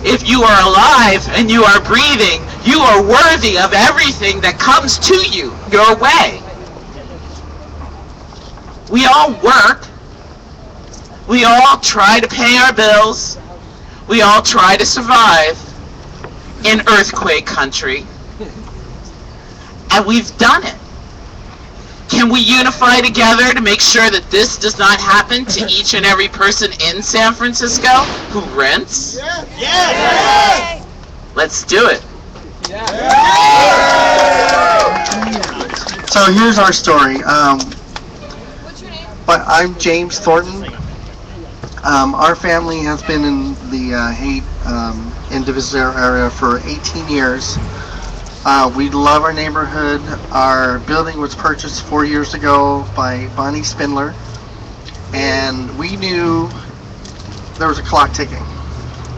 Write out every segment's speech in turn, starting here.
If you are alive and you are breathing, you are worthy of everything that comes to you, your way. We all work. We all try to pay our bills. We all try to survive in earthquake country. And we've done it. Can we unify together to make sure that this does not happen to each and every person in San Francisco who rents? Yes. Let's do it. So here's our story. What's your name? But I'm James Thornton. Our family has been in the Haight Individual area for 18 years. We love our neighborhood. Our building was purchased 4 years ago by Bonnie Spindler, and we knew there was a clock ticking.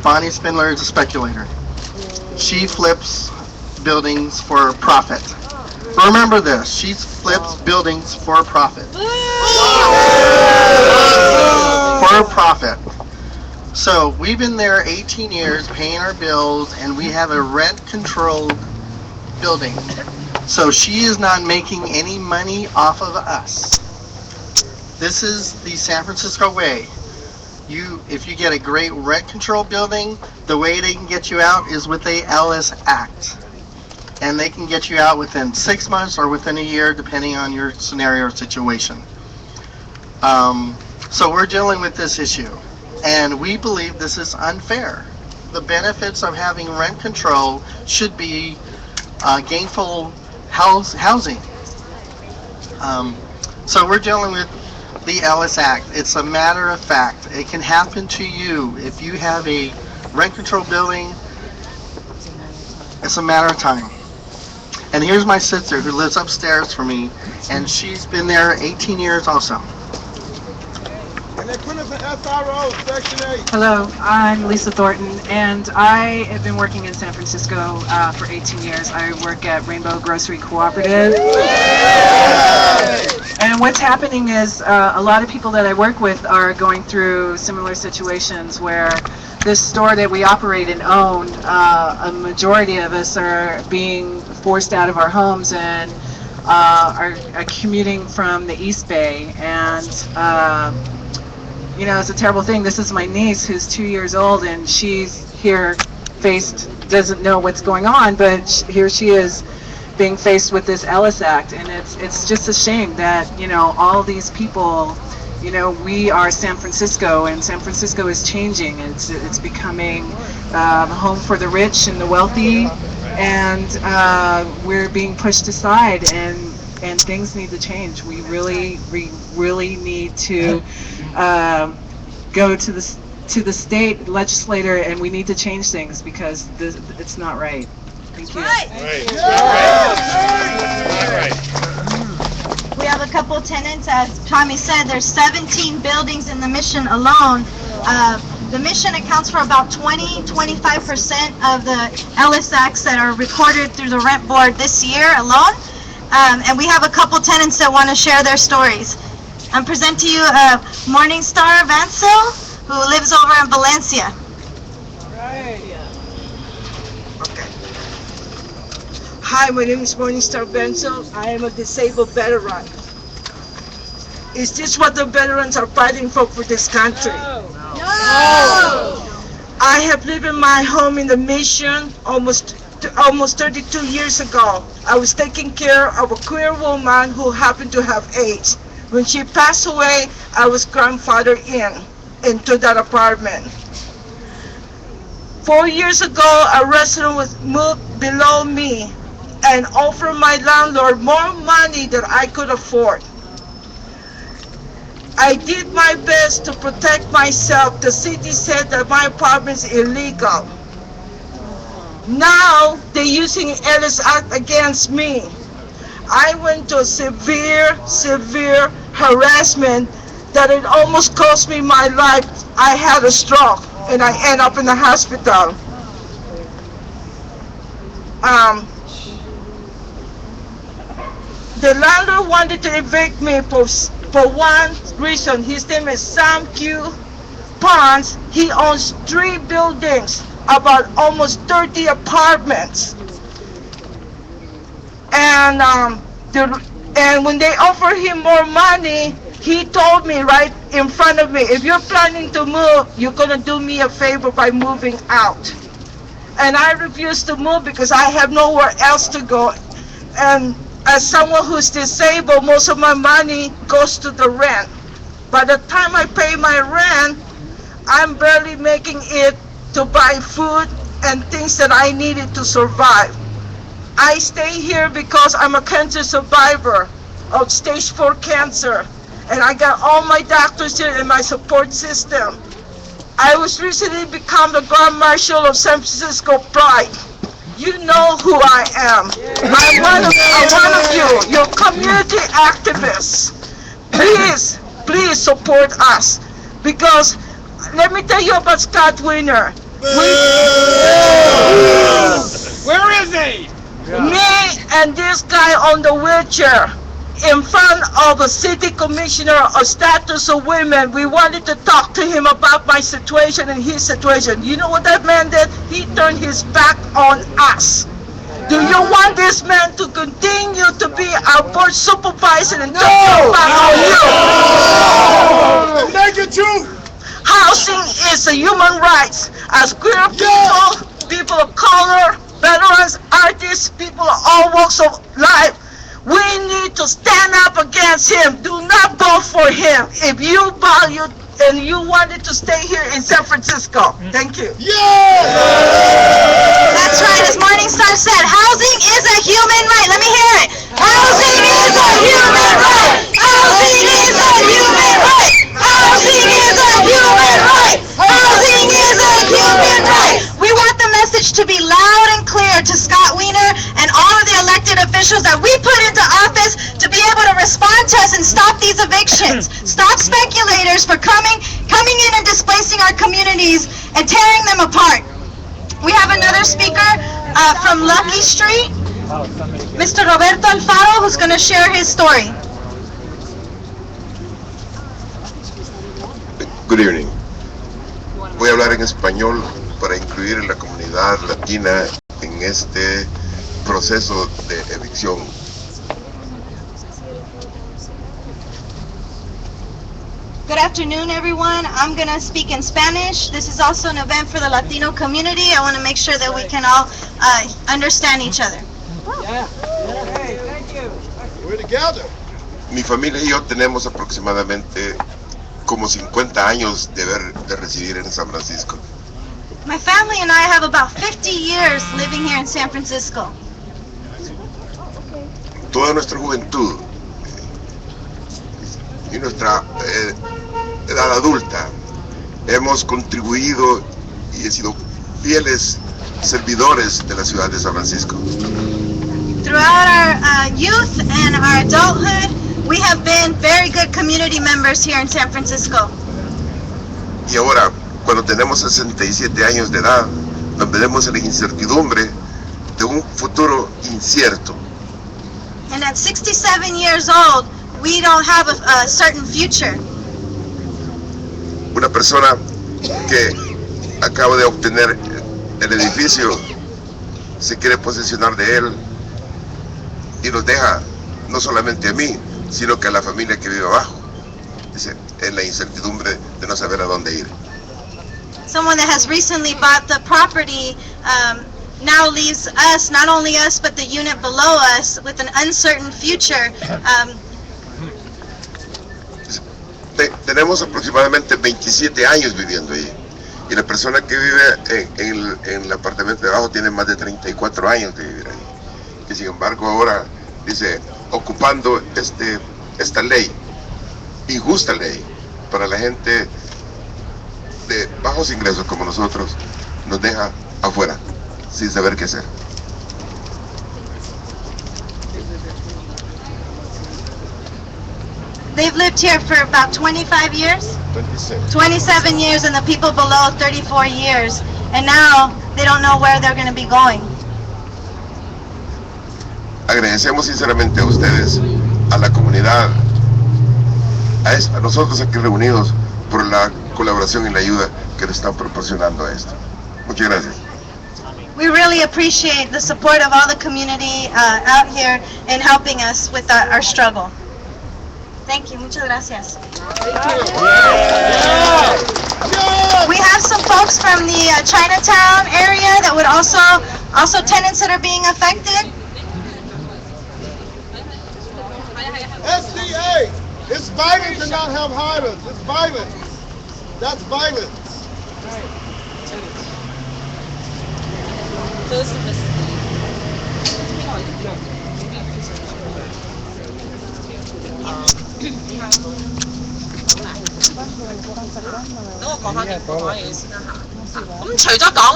Bonnie Spindler is a speculator. She flips buildings for profit. Remember this, she flips buildings for profit. For profit. So we've been there 18 years paying our bills, and we have a rent-controlled building. So she is not making any money off of us. This is the San Francisco way. If you get a great rent control building, the way they can get you out is with the Ellis Act. And they can get you out within 6 months or within a year, depending on your scenario or situation. So we're dealing with this issue. And we believe this is unfair. The benefits of having rent control should be gainful housing. So we're dealing with the Ellis Act. It's a matter of fact. It can happen to you. If you have a rent control building, it's a matter of time. And here's my sister who lives upstairs from me, and she's been there 18 years also. Hello, I'm Lisa Thornton, and I have been working in San Francisco for 18 years. I work at Rainbow Grocery Cooperative. And what's happening is a lot of people that I work with are going through similar situations where this store that we operate and own, a majority of us are being forced out of our homes and are commuting from the East Bay. And you know, it's a terrible thing. This is my niece who's 2 years old, and she's here doesn't know what's going on, but here she is being faced with this Ellis Act. And it's just a shame that, you know, all these people, you know, we are San Francisco, and San Francisco is changing. It's becoming a home for the rich and the wealthy, and we're being pushed aside, and things need to change. We really need to go to the state legislator, and we need to change things because it's not right. Thank you. We have a couple tenants. As Tommy said, there's 17 buildings in the Mission alone. The Mission accounts for about 25% of the Ellis Acts that are recorded through the rent board this year alone. And we have a couple tenants that want to share their stories. I'm presenting to you Morningstar Vancil, who lives over in Valencia. Okay. Hi, my name is Morningstar Vancil. I am a disabled veteran. Is this what the veterans are fighting for this country? No! I have lived in my home in the Mission almost 32 years ago. I was taking care of a queer woman who happened to have AIDS. When she passed away, I was grandfathered into that apartment. 4 years ago, a resident was moved below me and offered my landlord more money than I could afford. I did my best to protect myself. The city said that my apartment is illegal. Now they're using Ellis Act against me. I went to severe harassment that it almost cost me my life. I had a stroke and I ended up in the hospital. The landlord wanted to evict me for one reason. His name is Sam Q. Ponce. He owns 3 buildings about almost 30 apartments. And and when they offered him more money, he told me right in front of me, if you're planning to move, you're gonna do me a favor by moving out. And I refused to move because I have nowhere else to go. And as someone who's disabled, most of my money goes to the rent. By the time I pay my rent, I'm barely making it to buy food and things that I needed to survive. I stay here because I'm a cancer survivor of stage 4 cancer, and I got all my doctors here in my support system. I was recently become the Grand Marshal of San Francisco Pride. You know who I am. I'm one of you, your community activists. Please support us, because let me tell you about Scott Wiener. Where is he? Me and this guy on the wheelchair, in front of the city commissioner of status of women, we wanted to talk to him about my situation and his situation. You know what that man did? He turned his back on us. Do you want this man to continue to be our board supervisor and turn his back on you? Negative. Housing is a human rights. As queer people, people of color, veterans, artists, people of all walks of life, we need to stand up against him. Do not vote for him if you value and you wanted to stay here in San Francisco. Thank you. That's right, as Morningstar said, housing is a human right. Let me hear it. Housing is a human right. Housing is a human right. Housing is a human right. Housing is a human right. We want the message to be loud and clear to Scott Wiener and all of the elected officials that we put into office to be able to respond to us and stop these evictions. Stop speculators for coming in and displacing our communities and tearing them apart. We have another speaker from Lucky Street, Mr. Roberto Alfaro, who's going to share his story. Good evening. Voy a hablar en español para incluir a la comunidad latina en este proceso de evicción. Good afternoon, everyone. I'm going to speak in Spanish. This is also an event for the Latino community. I want to make sure that we can all understand each other. We're together. Mi familia y yo tenemos aproximadamente como 50 años de residir en San Francisco. My family and I have about 50 years living here in San Francisco. Toda nuestra juventud y nuestra edad adulta hemos contribuido y he sido fieles servidores de la ciudad de San Francisco. Throughout our youth and our adulthood, we have been very good community members here in San Francisco. Y ahora, cuando tenemos 67 años de edad, nos veremos en la incertidumbre de un futuro incierto. And at 67 years old, we don't have a certain future. Una persona que acaba de obtener el edificio se quiere posesionar de él y nos deja no solamente a mí, sino que a la familia que vive abajo. Dice, en la incertidumbre de no saber a dónde ir. Someone that has recently bought the property now leaves us, not only us, but the unit below us, with an uncertain future. Tenemos aproximadamente 27 años viviendo ahí. Y la persona que vive en el apartamento de abajo tiene más de 34 años de vivir ahí. Y sin embargo ahora, dice, ocupando esta ley, injusta ley, para la gente de bajos ingresos como nosotros, nos deja afuera, sin saber qué hacer. They've lived here for about 25 years? 27 years, and the people below 34 years. And now they don't know where they're going to be going. Agradecemos sinceramente a ustedes, a la comunidad, a nosotros aquí reunidos, por la colaboración y la ayuda que nos están proporcionando a esto. Muchas gracias. We really appreciate the support of all the community out here in helping us with our struggle. Thank you. Muchas gracias. We have some folks from the Chinatown area that would also tenants that are being affected. SDA! It's violent to not have violence. It's violence. That's violence.除咗講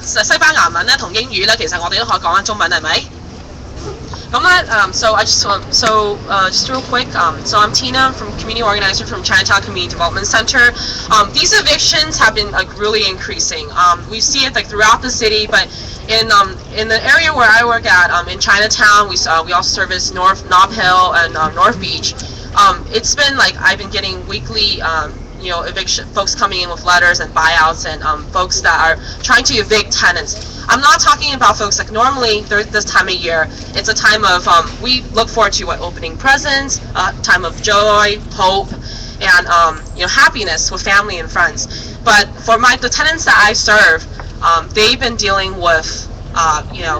西班牙文咧同英語咧，其實我哋都可以講翻中文，係咪？咁咧just real quick, so I'm Tina, from community organizer from Chinatown Community Development Center. These evictions have been really increasing. We see it throughout the city, but in the area where I work at, in Chinatown, we also service Nob Hill and North Beach. It's been I've been getting weekly eviction, folks coming in with letters and buyouts, and folks that are trying to evict tenants. I'm not talking about folks normally this time of year. It's a time of we look forward to opening presents, time of joy, hope, and happiness with family and friends. But for the tenants that I serve, they've been dealing with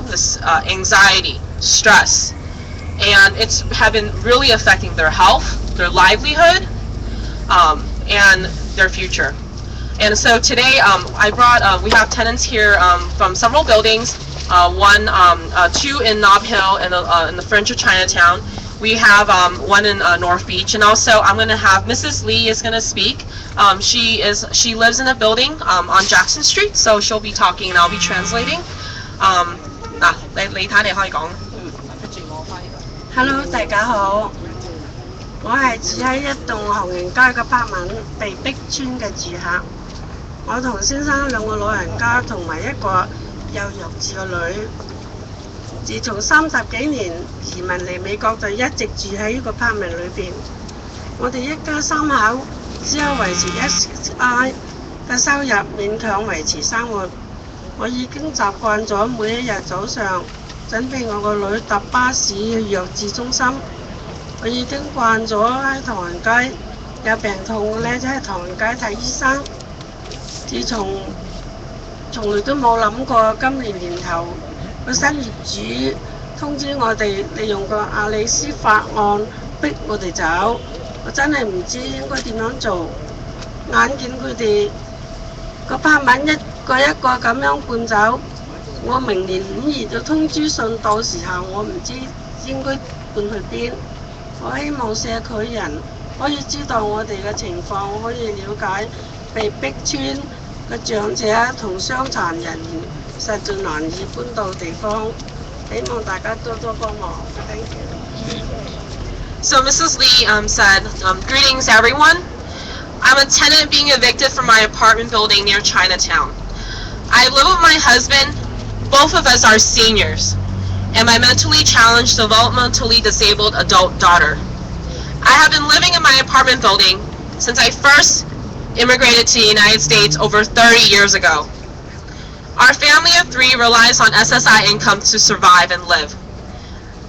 this anxiety, stress, and it's been really affecting their health, their livelihood, and their future. And so today, we have tenants here from several buildings, two in Nob Hill in the fringe of Chinatown. We have one in North Beach, and also I'm going to have Mrs. Lee is going to speak. She lives in a building on Jackson Street, so she'll be talking and I'll be translating. 你睇你可以講。Hello， 大家好。我係住喺一棟紅園街嘅柏文被逼村嘅住客。我同先生兩個老人家同埋一個有弱智嘅女，自從30幾年移民嚟美國就一直住喺呢個柏文裏邊。我哋一家三口只有維持1嘅收入，勉強維持生活。我已經習慣咗每一日早上準備我個女搭巴士去弱智中心。我已經慣咗喺唐人街有病痛嘅咧，就喺唐人街睇醫生。自從來都冇諗過今年年頭個新業主通知我哋利用個阿里斯法案逼我哋走，我真係唔知應該點樣做。眼見佢哋個拍文一個一個咁樣搬走，我明年5月就通知信，到時候我唔知應該搬去邊。我希望社區人可以知道我哋嘅情況，可以了解被逼村嘅長者同傷殘人員實在難以搬到地方，希望大家多多幫忙。Thank you. So Mrs. Lee said, greetings everyone. I'm a tenant being evicted from my apartment building near Chinatown. I live with my husband. Both of us are seniors, and my mentally challenged, developmentally disabled adult daughter. I have been living in my apartment building since I first immigrated to the United States over 30 years ago. Our family of 3 relies on SSI income to survive and live.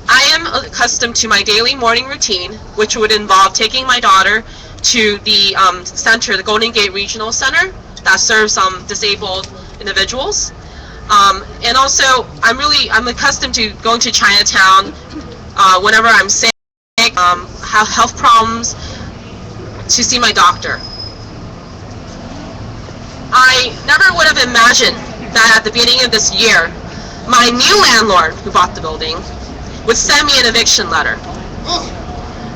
I am accustomed to my daily morning routine, which would involve taking my daughter to the center, the Golden Gate Regional Center, that serves disabled individuals. And also, I'm accustomed to going to Chinatown whenever I'm sick, have health problems, to see my doctor. I never would have imagined that at the beginning of this year, my new landlord who bought the building would send me an eviction letter,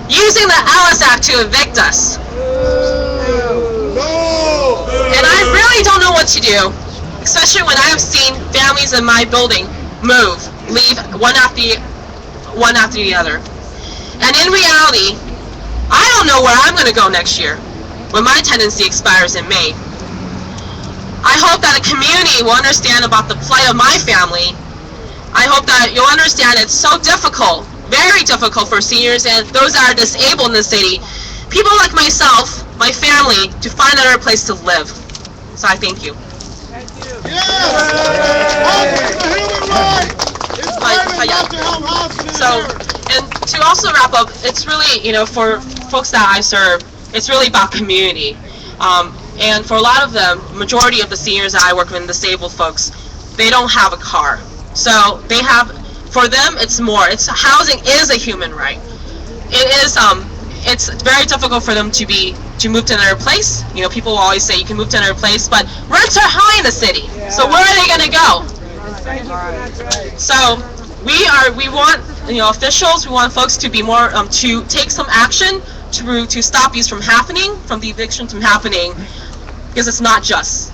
using the Alice Act to evict us. And I really don't know what to do, especially when I have seen families in my building leave one after the other. And in reality, I don't know where I'm going to go next year when my tenancy expires in May. I hope that the community will understand about the plight of my family. I hope that you'll understand it's so difficult, very difficult for seniors and those that are disabled in the city, people like myself, my family, to find another place to live. So I thank you. Yeah! got to have housing in So, here. and to also wrap up, it's really, for folks that I serve, it's really about community. And for a lot of them, majority of the seniors that I work with, disabled folks, they don't have a car. So for them, it's more. Housing is a human right. It is, it's very difficult for them to move to another place. People will always say you can move to another place, but rents are high in the city. So where are they going to go? So we want officials, we want folks to be more to take some action to stop these from the eviction from happening, because it's not just.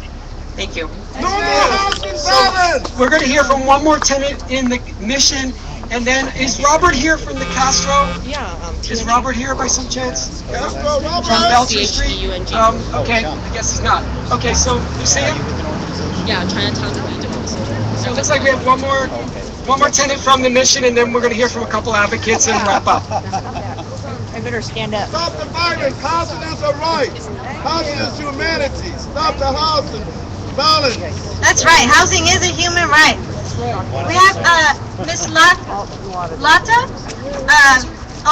Thank you. No more housing violence. We're going to hear from one more tenant in the Mission, and then is Robert here from the Castro? Yeah. Is Robert here by some chance? Castro, From Robert. Belcher Street? Okay, I guess he's not. Okay, so Lucia? Yeah, Chinatown. So it looks like we have one more tenant from the Mission, and then we're going to hear from a couple advocates and wrap up. I better stand up. Stop the violence. Housing is a right. Housing is humanity. Stop the housing violence. That's right, housing is a human right. We have Miss Lata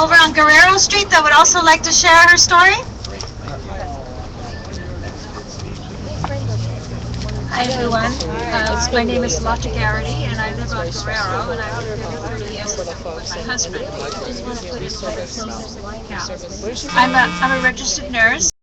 over on Guerrero Street that would also like to share her story. Hi everyone, my name is Lotta Garrity and I live on Guerrero and I've lived here 30 years with my husband. I just want to put it closer so I can. I'm a registered nurse.